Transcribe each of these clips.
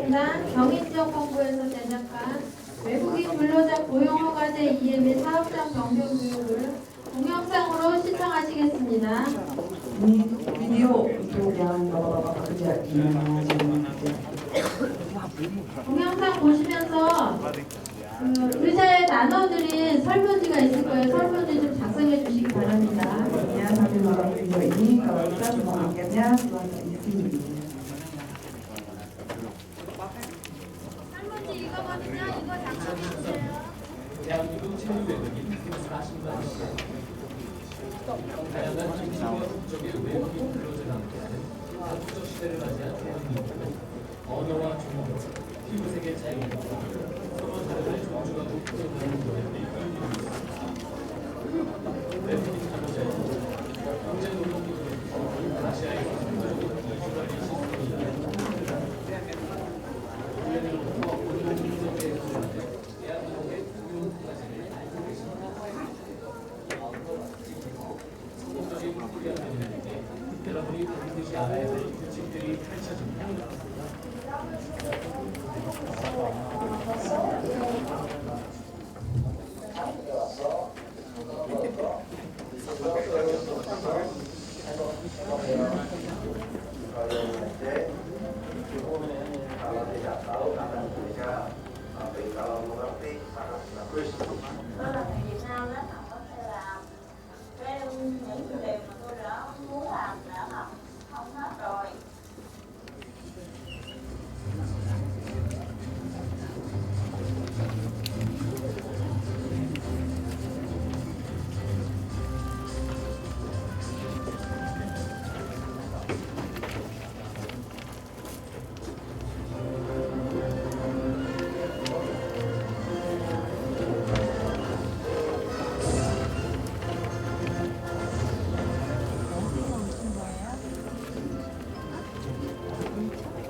산업진흥공단 경인지역본부에서 제작한 외국인 근로자 고용허가제 EM의 사업장 변경 교육을 동영상으로 시청하시겠습니다. Video itu jangan bapak-bapak kerja gimana 동영상 보시면서 의자에 나눠드린 설문지가 있을 거예요. 설문지 좀 작성해 주시기 바랍니다. ya sambil nonton video ini kalau kita semua angkatnya setelah terisi. 설문지 이거거든요. 이거 작성해 주세요. 대한민국 체육외국인 말씀하신 것 같습니다. 다양한 정치와 국적의 외국인 근로자가 함께하는 다국적 시대를 맞이한 대한민국은 언어와 종교, 피부색의 자유와 서로 다름을 존중하고 구성하는 노력을 이루고 있습니다. 외국인 근로자는 경제노동기구에서 아시아에서 선도적인 이주관리 시스템이다. 우연으로부터 운동기구에 소개하는 대한민국의 고용허가제를 알고 계십니다. 성공적인 코리아 변화에 여러분이 반드시 알아야 될 규칙들이 펼쳐집니다. Tôi là người Việt Nam đó, học có thể làm những điều mà tôi đã muốn làm đã học không hết rồi.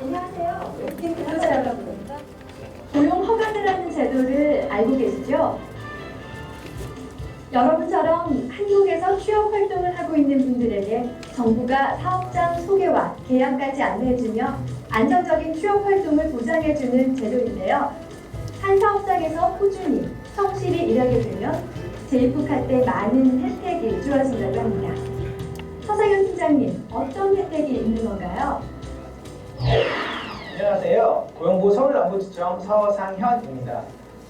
안녕하세요. 외국인 근로자 여러분. 고용허가제라는 제도를 알고 계시죠? 여러분처럼 한국에서 취업활동을 하고 있는 분들에게 정부가 사업장 소개와 계약까지 안내해주며 안정적인 취업활동을 보장해주는 제도인데요. 한 사업장에서 꾸준히 성실히 일하게 되면 재입국할 때 많은 혜택이 주어진다고 합니다. 서상현 팀장님, 어떤 혜택이 있는 건가요? 안녕하세요. 고용부 서울남부지청 서상현입니다.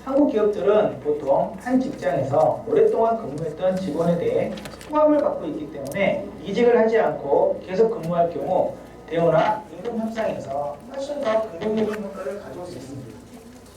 한국 기업들은 보통 한 직장에서 오랫동안 근무했던 직원에 대해 호감을 갖고 있기 때문에 이직을 하지 않고 계속 근무할 경우 대우나 임금 협상에서 훨씬 더 긍정적인 효과를 가져올 수 있습니다.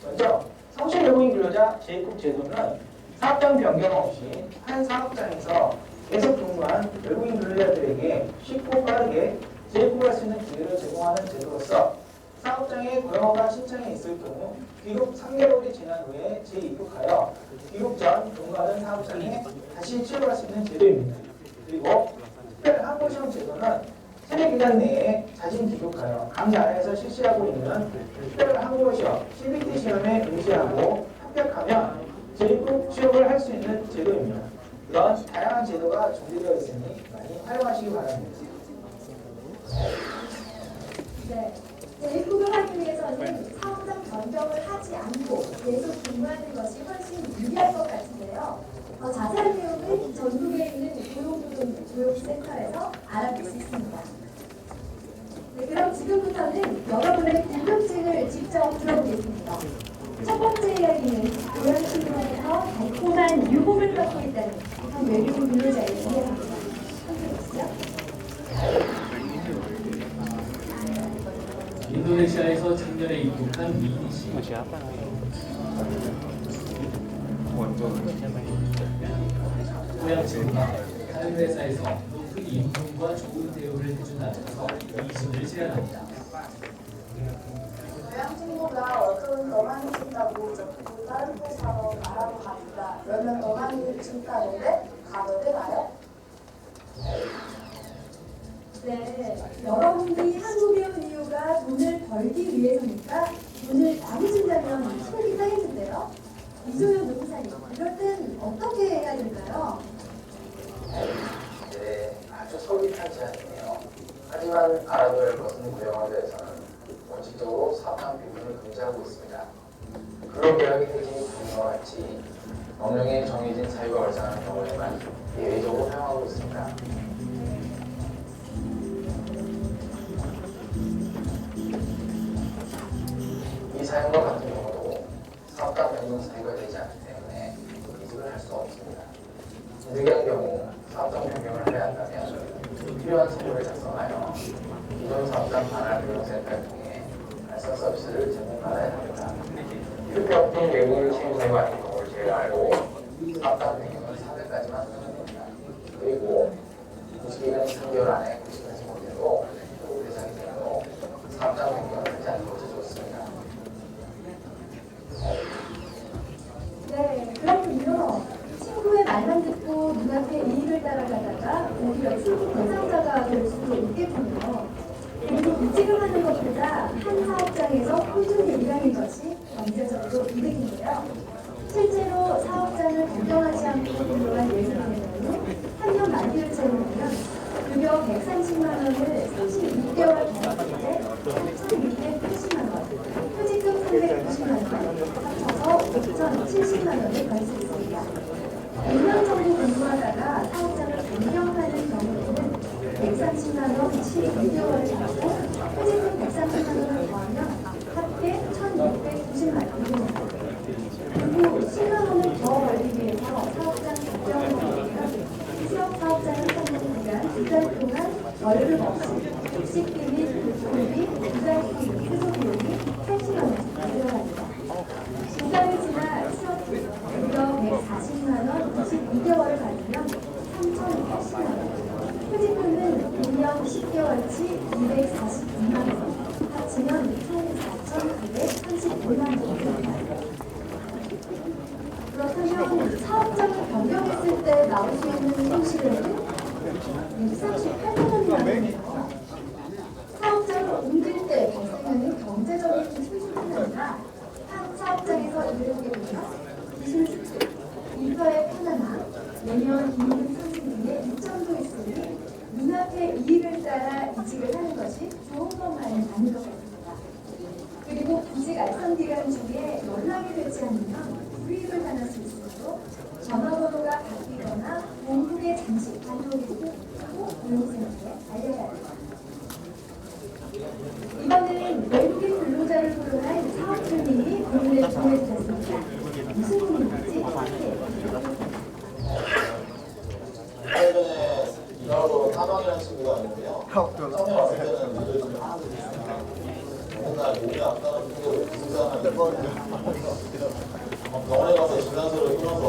먼저 성실 외국인 근로자 재입국 제도는 사업장 변경 없이 한 사업장에서 계속 근무한 외국인 근로자들에게 쉽고 빠르게 재입국할 수 있는 기회를 제공하는 제도로서 사업장에 고용허가 신청이 있을 경우 귀국 3개월이 지난 후에 재입국하여 귀국 전 근무하던 사업장에 다시 취업할 수 있는 제도입니다. 그리고 특별 항공시험 제도는 세대 기간 내에 자진 귀국하여 각 나라에서 실시하고 있는 특별 항공시험 CBT 시험에 응시하고 합격하면 재입국 취업을 할 수 있는 제도입니다. 이런 다양한 제도가 준비되어 있으니 많이 활용하시기 바랍니다. 네. 재입국을 하기 위해서는 사업장 변경을 하지 않고 계속 근무하는 것이 훨씬 유리할 것 같은데요. 더 자세한 내용은 전국에 있는 고용센터에서 알아볼 수 있습니다. 네, 그럼 지금부터는 여러분의 궁금증을 직접 들어보겠습니다. 첫 번째 이야기는 고향신문에서 달콤한 유혹을 받고 있다는 한 외국인 근로자의 이야기입니다. 함께 보시죠. 인도네시아에서 작년에 입국한 미니 씨. 고향 친구가 다른 회사에서 높은 임금과 좋은 대우를 해준다면서 이직을 제안합니다. 고향 친구가 어떤 너만 친다고 자꾸 다른 회사로 가라고 합니다. 그러면 너만 친다는데 가도 되나요? 네, 여러분들이 한국에 온 이유가 돈을 벌기 위해서니까 돈을 많이 준다면 속이 상해진대요. 이소연 노무사님, 이럴 땐 어떻게 해야 될까요? 네, 아주 솔깃한 제안이네요. 하지만 알아둬야 할 것은 고용허가제에서는 원칙적으로 사업장 변경을 금지하고 있습니다. 근로계약의 해지 등과 같이 법령에 정해진 사유가 발생하는 경우에만 예외적으로 사용하고 있습니다. 이 사용과 같은 경우도 사업장 변경 사유가 되지 않기 때문에 이직을 할 수 없습니다. 이직의 경우 사업장 변경을 해야 한다면 필요한 서류를 작성하여 기존 사업장 관할 변경센터를 통해 발생 서비스를 제공받아야 합니다. 이렇게 없던 외국인 채용사유가 아닌 경우를 제외하고 사업장 변경은 400까지만 하는 겁니다. 그리고 구직기간이 3개월 안에 구직하지 못해도 대상이 되므로 사업장 변경을 하지 않는 것이 좋습니다. 네, 그렇군요. 친구의 말만 듣고 눈앞에 이익을 따라가다가 오히려 친구 대상자가 될 수도 있겠군요. 그리고 이직을 하는 것보다 한 사업장에서 꾸준히 일하는 것이 경제적으로 이득인데요. 실제로 사업장을 변경하지 않고 근로한 예술인에게는 3년 만기를 채우면 급여 130만 원을 36개월 계약할 때 3,680만 원, 퇴직금 390만 원, 합쳐서 5,070만 원을 벌 수 있습니다. 2년 정도 근무하다가 사업장을 변경하는 경우에는 130만 원 12개월을 받고 퇴직금 130만 원을 더하면 합계 1,690만 원입니다. 그리고 10만 원을 더 벌기 위해서 사업장 변경을 하면 지역 사업장을 찾는 기간 2달 동안 월급 없이 식비 및 교통비, 2달 뒤 회수 비용이 80만 원씩 들어갑니다. 2달이 지나 취업비, 무려 140만 원 22개월을 받으면 3,080만 원, 퇴직금은 1년 10개월치 242만 원, 합치면 총 4,935만 원입니다. 그렇다면 사업장을 변경했을 때 나올 수 있는 손실은 138만 원이라는데요. 사업장을 옮길 때 발생하는 경제적인 손실뿐 아니라 한 사업장에서 일을 하게 되면 기술수출, 인터의 편안함, 내년 임금 상승 등의 이점도 있으니 눈앞의 이익을 따라 이직을 하는 것이 좋은 것만은 아닌 것 같습니다. 그리고 구직 알선 기간 중에 연락이 되지 않으면 불이익을 당할 수 있으므로 전화번호가 바뀌거나 본국에 잠시 단속이 꼭 고용센터에 알려야 합니다. 이번에는 외국인 근로자를 고용한 사업주님이 고민을 보내주셨습니다. 무슨 고민인지 함께 예전에 일하러 타방이라는 친구가 있는데요. 처음에 왔을 때는 일을 좀 하고 있었어요. 맨날 몸이 아프다는 핑계로 기숙사를 병원에 가서 진단서를 끊어서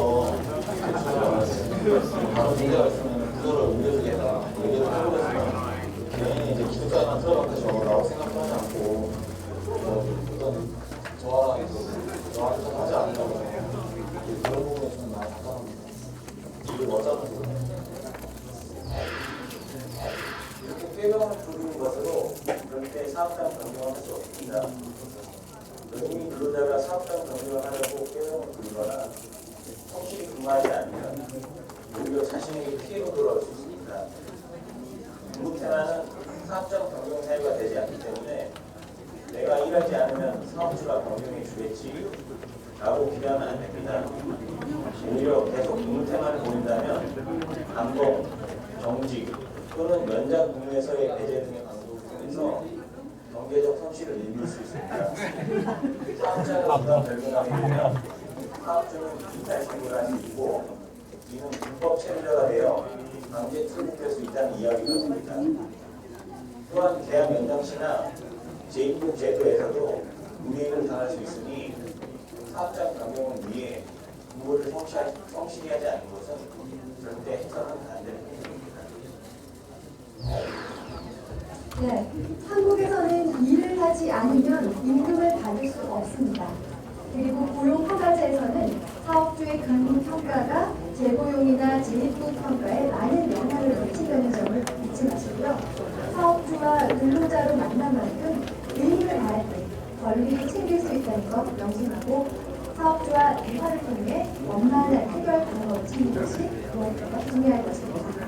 바로 문제가 있으면 그거를 옮겨주겠다 얘기를 해버렸어요. 개인이 이제 기숙사에만 들어가서 적어라고 생각하지 않고 어떤 저한테 좀 하지 않는다고 그런 부분에 좀 많이 답답합니다. 이게 어쩌면 이렇게 폐명을 부르는 것으로 절대 사업장 변경을 할 수 없습니다. 외국인 근로자가 사업장 변경을 하려고 폐명을 부르거나 성실히 근무하지 않으면 오히려 자신에게 피해가 돌아올 수 있습니다. 근무 테마는 사업장 변경 사유가 되지 않기 때문에 내가 일하지 않으면 사업주가 변경해 주겠지 라고 기대하면 안 됩니다. 오히려 계속 근무 테마를 보인다면 감봉, 정직 또는 연장 근무에서의 배제 등의 방법을 통해서 경제적 손실을 입을 수 있습니다. 사업자가 부담 변경하게 되면 사업주는 이탈 청구를 할 수 있고 이는 불법 체류자가 되어 강제 출국될 수 있다는 이야기가 됩니다. 또한 계약 연장 시나 재임금 제도에서도 불이익을 당할 수 있으니 사업장 변경을 위해 근무를 성실히 하지 않는 것은 절대 해서는 안 되는 일입니다. 네, 한국에서는 일을 하지 않으면 임금을 받을 수 없습니다. 그리고 고용허가제에서는 사업주의 근무평가가 재고용이나 재입국 평가에 많은 영향을 미친다는 점을 잊지 마시고요. 사업주와 근로자로 만난 만큼 의무를 다할 때 권리를 챙길 수 있다는 것 명심하고 사업주와 대화를 통해 원만한 해결 방법을 찾는 것이 중요할 것입니다.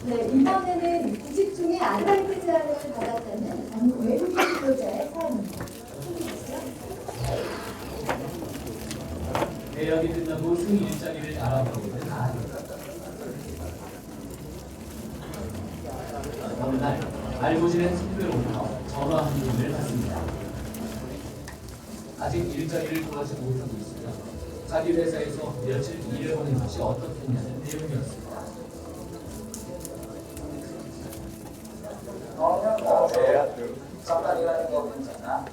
네, 이번에는 구직 중에 아르바이트 제안을 받았다는 계약이 끝나고 흉 일자리를 알아보기는 아닙니다. 어느 날 알고 지낸 선배로부터 전화 한 통을 받습니다. 아직 일자리를 구하지 못하고 있으며 자기 회사에서 며칠 일해보는 것이 어떻겠냐는 내용이었습니다. 잠깐 일하는 거 괜찮아?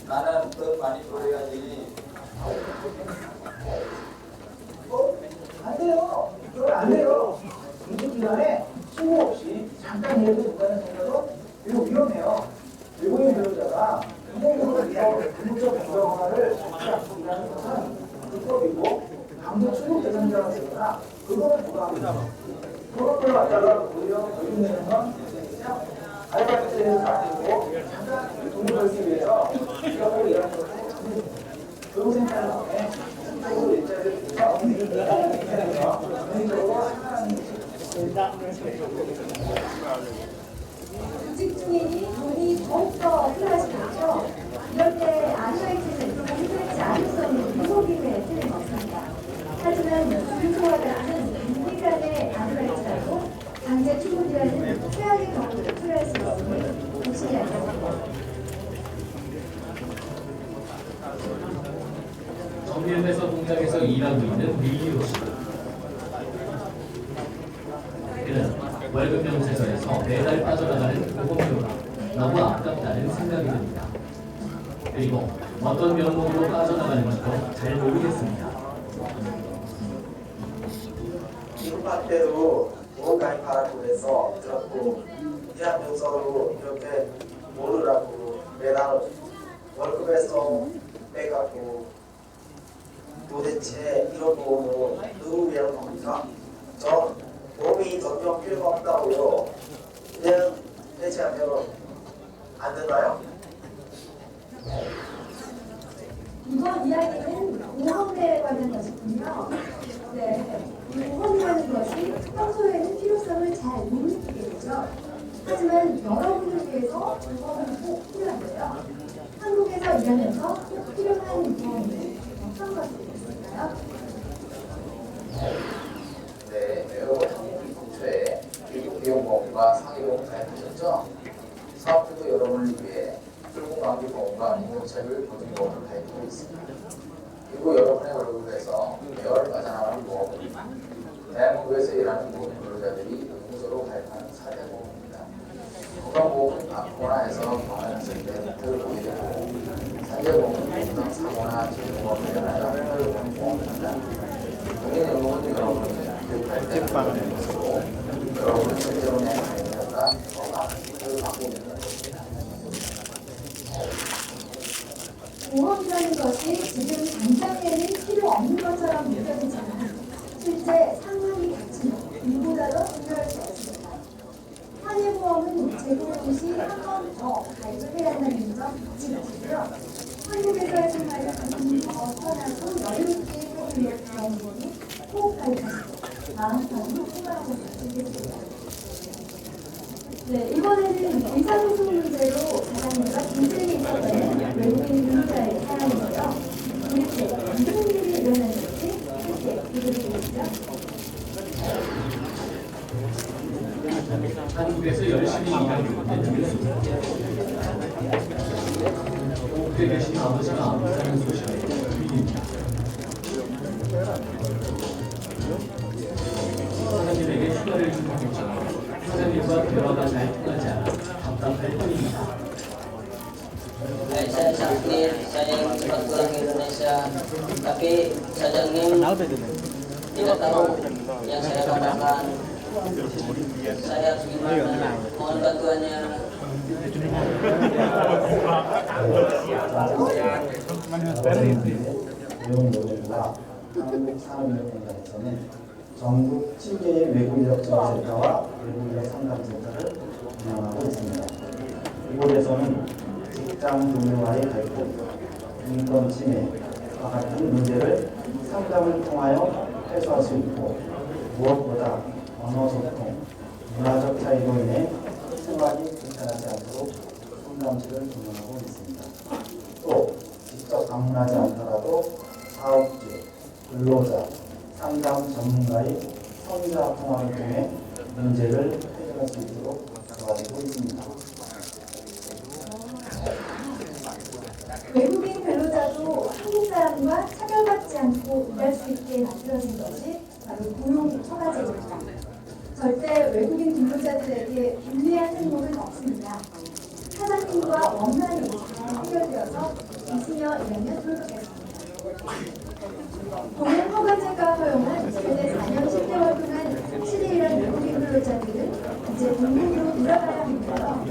나는 돈 많이 벌어야지. 안 돼요. 그건 안 돼요. 공직기관에 수고 없이 잠깐 일해도 된다는 생각은 매우 위험해요. 외국인 배우자가 공공부를 위하여 근무적 변경화를 적지 않고 일하는 것은 불법이고 강제 출국 대상자가 되거나 그거는 부과합니다. 그것을 갖다가 오히려 벌금내는 건 그냥 알바트에서 아니고 잠깐 돈을 벌기 위해서 기업으로 일하는 것도 아닙니다. 교육생활 다음에 실제로 일자리를 주서 전형적으로 생활하는 구직 중이니 돈이 더욱더 필요하시겠죠? 이럴 때 아르바이트는 공부하지 않을 수 없는 무속임에 틀림없습니다. 하지만 불소와 같은 민간의 아르바이트라도 강제 출근이라는 최악의 경우를 초래할 수 있으니 조심해야 합니다. 정밀회사 공장에서 일하고 있는 밀리오 씨. 그는 월급 명세서에서 매달 빠져나가는 보험료가 너무 아깝다는 생각이 듭니다. 그리고 어떤 명목으로 빠져나가는지도 잘 모르겠습니다. 이웃한테도 보험 가입하라고 해서 들었고 대한민국으로 이렇게 모르라고 매달 월급에서 빼갖고 도대체 이런 보험은 누구 위한 겁니까? 전 보험이 전혀 필요가 없다고요. 그냥 해지하면 안 되나요? 이번 이야기는 보험에 관한 것이군요. 네, 보험이라는 것이 평소에는 필요성을 잘 못 느끼게 되죠. 하지만 여러분을 위해서 보험은 꼭 필요한데요. 한국에서 일하면서 꼭 필요한 보험은 어떤 것들이 있을까요? 네, 여러분 한국이 근처에 미국 비용보험과 상해보험 가입하셨죠? 사업주도 여러분을 위해 출국만기보험과 임용차별 보증보험을 가입하고 있습니다. 그리고 여러분의 월급에서 매월 빠져나가는 보험은 대한민국에서 일하는 모든 근로자들이 의무적으로 가입하는 사대보험입니다. 건강보험은 아프거나 해서 병원했을 때 혜택을 보게 되고 산재보험은 부당 사고나 질병과 관련하여 혜택을 보는 보험입니다. 국민연금은 여러분이 교육할 때 받는 것으로 여러분은 실제로 낸 가입자가 더 많은 혜택을 받고 있는 것입니다. 보험이라는 것이 지금 당장에는 필요 없는 것처럼 느껴지지만 실제 상황이 닥치면 이보다 더 중요할 수 있습니다. 상해보험은 제공 시 한 번 더 가입을 해야 한다는 점 잊지 마시고요. 한국에서의 생활을 더 편하고 여유있게 해주는 보험이 꼭 가입하시고 마음 편히 생활하고 계시겠습니다. 네, 이번에는 의사소송 문제로 가장님과 분쟁이 있었던 외국인 근로자의 사연이고요. 이렇게 무슨 일이 일어났는지 함께 들어보시죠. 한국에서 열심히 일하고 있는 뉴스. 호흡에 계신 아버지가 아프다는 소식에 들립니다. 사장님에게 휴가를 준 후부터 사장님과 대화가 잘 통하지 않아 답답할 뿐입니다. Saya sakit, saya ingin cepat pulang ke Indonesia, tapi saudara님 tidak tahu yang saya katakan. Saya harus gimana? Mohon bantuannya. 내용보다 한국산업인력공단에서는 전국 7개의 외국인력 지원센터와 외국인력 상담센터를 운영하고 있습니다. 이곳에서는 직장 동료와의 갈등, 인권 침해와 같은 문제를 상담을 통하여 해소할 수 있고 무엇보다 언어 소통, 문화적 차이로 인해 생활이 불편하지 않도록 상담실을 운영하고 있습니다. 또 직접 방문하지 않더라도 사업주, 근로자, 상담 전문가의 성의사 통화를 통해 문제를 해결할 수 있도록 도와주고 있습니다. 외국인 근로자도 한국 사람과 차별받지 않고 일할 수 있게 만들어진 것이 바로 고용 처가제입니다. 절대 외국인 근로자들에게 불리한 행동은 없습니다. 사장님과 원만히 잘 해결되어서 20년 일하면 돌보겠습니다. 고용 허가제가 허용한 최대 4년 10개월 동안 성실히 일한 외국인 근로자들은 이제 본국으로 돌아가야 하는데요.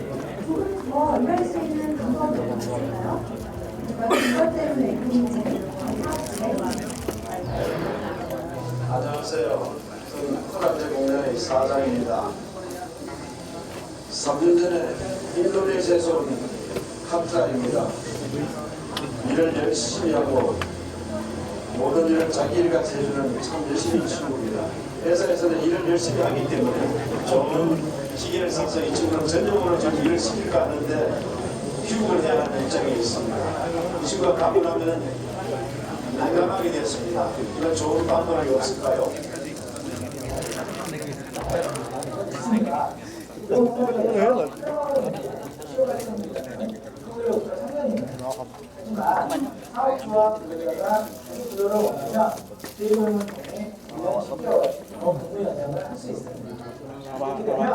조금 더 일할 수 있는 방법이 없을까요? 그것 때문에 그 문제는 안녕하세요. 저는 허가제공단의 사장입니다. 3년 전에 인도네시아에서 온 카트라입니다. 일을 열심히 하고 모든 일을 자기 일같이 해주는 참 열심히 친구입니다. 회사에서는 일을 열심히 하기 때문에 좋은 시기를 써서 이 친구는 전적으로 좀 일을 시킬까 하는데 휴직을 해야 하는 입장에 있습니다. 이 친구가 가고 나면 난감하게 됐습니다. 이런 좋은 방법이 없을까요? 하지만 사업주와 근로자가 근로를 원하면 재임을 통해 1년 10개월 근무 연장을 할 수 있습니다. 이렇게 되면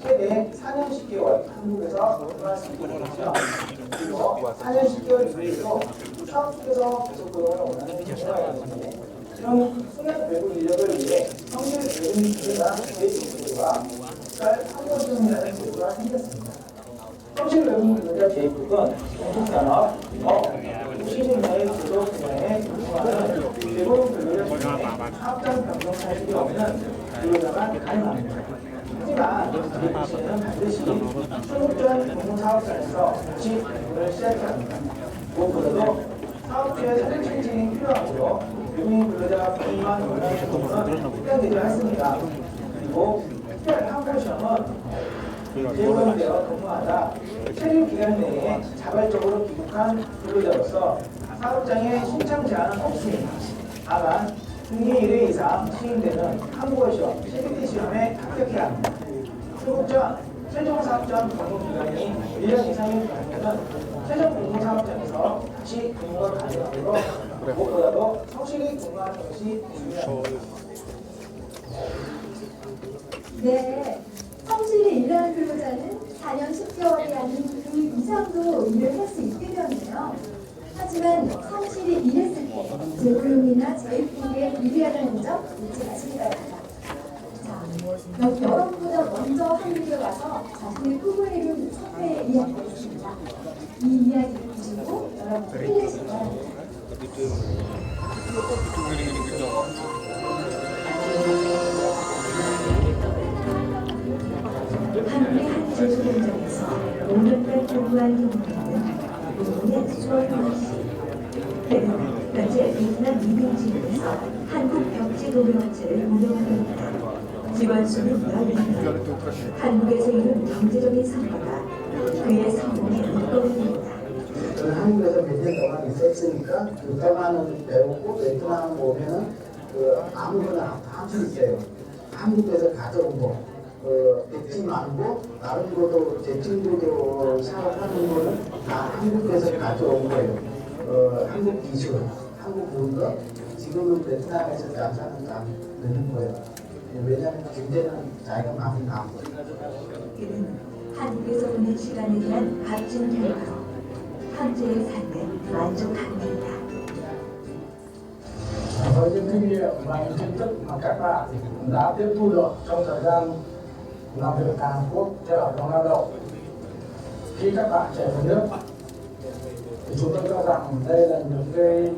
최대 4년 10개월 한국에서 근무할 수 있게 되죠. 그리고 4년 10개월 이후에도 사업주에서 계속 근로를 원하는 경우가 있는데 이런 수련 외국 인력을 위해 성실 외국인 근로자 재입국과 한국인이라는 제도가 생겼습니다. 성실 외국인 근로자 재입국은 중국산업, 시즌 내의 제도 분야에 근무하는 외국인 근로자 중에 사업장 변경 사실이 없는 근로자가 가능합니다. 하지만 재입국 시에는 반드시 출국 전 공공 사업장에서 다시 근무를 시작해야 합니다. 무엇보다도 사업주의 사전申請이 필요하고요. 외국인 근로자가 본인만 원하는 경우는 특별되지 않습니다. 그리고 특별 한국 시험은 재고용되어 근무하다 체류 기간 내에 자발적으로 귀국한 근로자로서 사업장에 신청 제한은 없습니다. 다만 등기 1회 이상 시행되는 한국어 시험, CBT 시험에 합격해야 합니다. 출국 전 최종 사업장 근무 기간이 1년 이상이 되면 최종 공공 사업장에서 다시 근무가 가능하므로 무엇보다도 성실히 근무하는 것이 중요합니다. 네, 성실히 일하는 근로자는 4년 10개월이 아닌 그 이상도 일을 할 수 있게 되었네요. 하지만 성실히 일했을 때 재고용이나 재입국에 유리하다는 점 잊지 마시기 바랍니다. 자, 여러분보다 먼저 한국에 와서 자신의 꿈을 이룬 선배의 이야기가 있습니다. 이 이야기를 보시고 여러분 힘내시기 바랍니다. 한국의 한 제조 공장에서 5년간 근무한 경력은 노동의 수원훈 씨. 그는 현재 베트남 이민지구에서 한국 벽지 도면업체를 운영합니다. 직원 수는 12명. 한국에서 이룬 경제적인 성과가 그의 성공의 물건입니다. 저는 한국에서 몇 년 동안 있었으니까 베트남은 배우고 베트남 오면은 아무거나 할 수 있어요. 한국에서 가져온 거 뵙지 말고 다른 것도 제 친구도 사업하는 거는 다 한국에서 가져온 거예요. 한국 기술, 한국 문화 지금은 베트남에서 장사는 다 되는 거예요. 왜냐하면 경제는 자기가 많이 나온 거예요. 그는 한국에서 보낸 시간에 대한 값진 결과로 현재의 삶에 만족합니다. Với những kinh nghiệm và những kiến thức mà các bạn đã tiếp thu được trong thời gian làm việc tại Hàn Quốc theo hợp đồng lao động, khi các bạn trở về nước thì chúng tôi cho rằng đây là những cái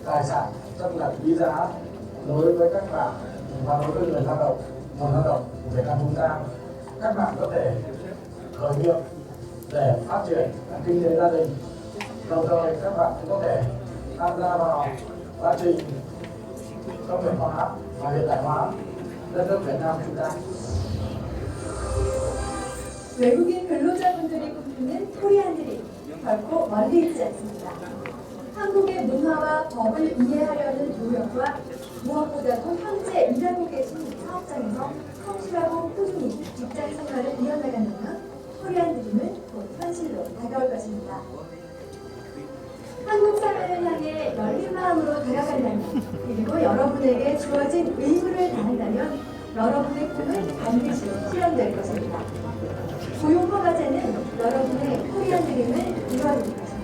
tài sản rất là quý giá đối với các bạn và đối với người lao động, nguồn lao động của Việt Nam chúng ta. Các bạn có thể khởi nghiệp để phát triển kinh tế gia đình, đồng thời các bạn cũng có thể tham gia vào quá trình công nghiệp hóa và hiện đại hóa đất nước Việt Nam chúng ta. 외국인 근로자분들이 꿈꾸는 코리안 드림 결코 멀리 있지 않습니다. 한국의 문화와 법을 이해하려는 노력과 무엇보다도 현재 일하고 계신 사업장에서 성실하고 꾸준히 직장 생활을 이어나가는 코리안 드림은 곧 현실로 다가올 것입니다. 한국 사회를 향해 열린 마음으로 다가간다면, 그리고 여러분에게 주어진 의무를 다한다면 여러분의 꿈은 반드시 실현될 것입니다. 고용허가제는 여러분의 코리안 드림을 이루어줄 것입니다.